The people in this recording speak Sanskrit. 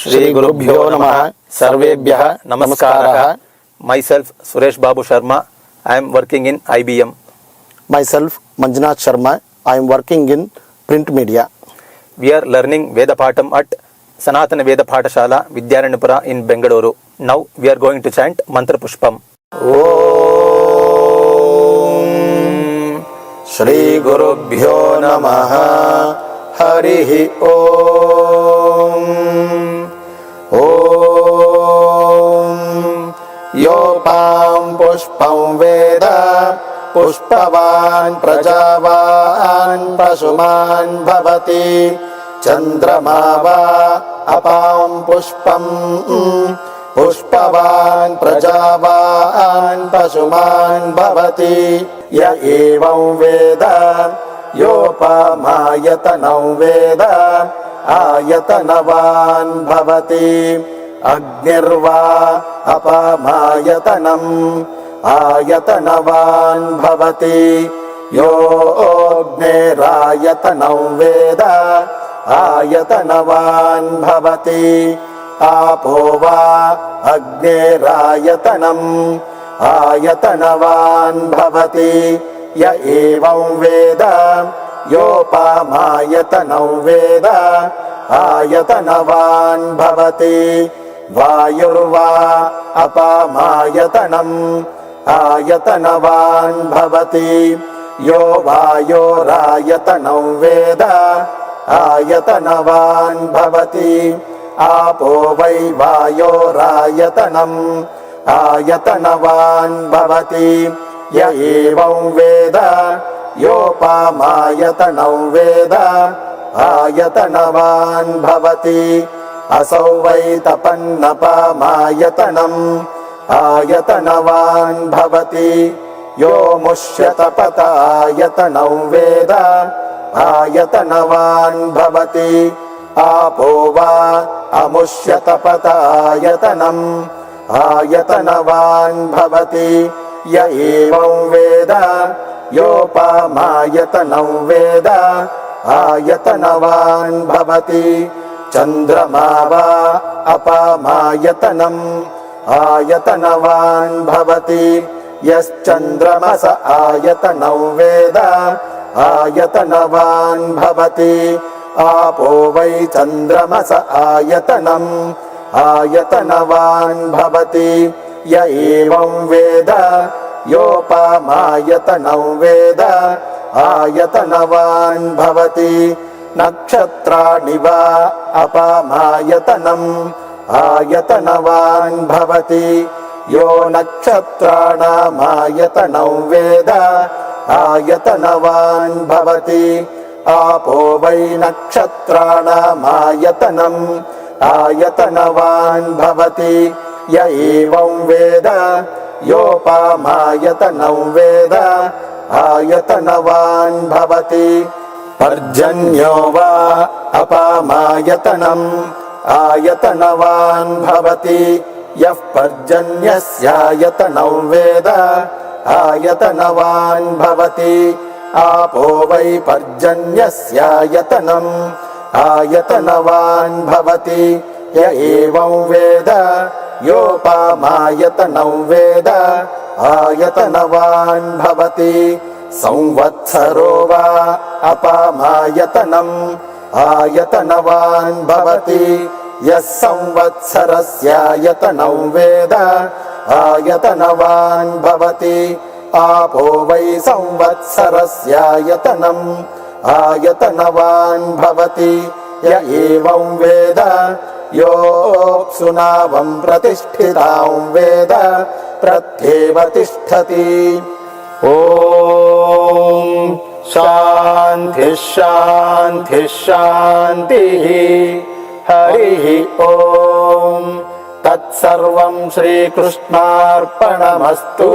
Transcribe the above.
श्री गुरुभ्यो नमः। सर्वेभ्यः नमस्कारः। Myself Suresh Babu Sharma. I am working in IBM. Myself Manjunath Sharma. I am working in print media. We are learning Veda Patham at Sanatana Veda Pathashala Vidyaranapura in Bengaluru. Now we are going to chant Mantra Pushpam. Om Shri Gurubhyo Namaha. Harihi Om. Om Yopam Pushpam Veda Pushpavan Prajavan Pasuman Bhavati Chandramava Apam Pushpam Pushpavan Prajavan Pasuman Bhavati Ya evam Veda Yopamayatanam Veda Ayatanavan Bhavati Agnirva Apamayatanam Ayatanavan Bhavati Yognerayatanam Veda Ayatanavan Bhavati Apova Agnerayatanam Ayatanavan Bhavati Ya evam Veda Yopamayatanam Veda Ayatanavan Bhavati Vayurva Apamayatanam Ayatanavan Bhavati Yo Vayorayatanam Veda Ayatanavan Bhavati Apo Vai Vayorayatanam Ayatanavan Bhavati Ya evam Veda Yopamayatanam Veda Ayatanavan Bhavati Asau Vai Tapannapamayatanam Ayatanavan Bhavati Yo Mushyatapatayatanam Veda Ayatanavan Bhavati Apova Amushyatapatayatanam Ayatanavan Bhavati Ya evam Veda Yopamayatanam Veda Ayatanavan Bhavati Chandramava Apamayatanam Ayatanavan Bhavati Yas Chandramasa Ayatanam Veda Ayatanavan Bhavati Apo Vai Chandramasa Ayatanam Ayatanavan Bhavati Ya evam Veda Yopamayatanam Veda Ayatanavan Bhavati Nakshatrani va Apamayatanam Ayatanavan Bhavati Yo Nakshatranam Ayatanam Veda Ayatanavan Bhavati Apo Vai Nakshatranam Ayatanam Ayatanavan Bhavati Ya evam Veda Yopamayatanam Veda Ayatanavan Bhavati Parjanyo va Apamayatanam Ayatanavan Bhavati Yaf Parjanyasyayatanam Veda Ayatanavan Bhavati Apo Vai Parjanyasyayatanam Ayatanavan Bhavati Ya evam Veda Yopamayatanam Veda Ayatanavan Bhavati Samvatsaro va Apamayatanam Ayatanavan Bhavati Yas Samvatsarasyayatanam Veda Ayatanavan Bhavati Apo Vai Samvatsarasyayatanam Ayatanavan Bhavati Ya evam Veda Yopsunavam Pratishthitam Veda Pratyeva Tishtati. Om Shanti Shanti Shanti. Harihi Om Tat Sarvam Shri Krishnarpanamastu.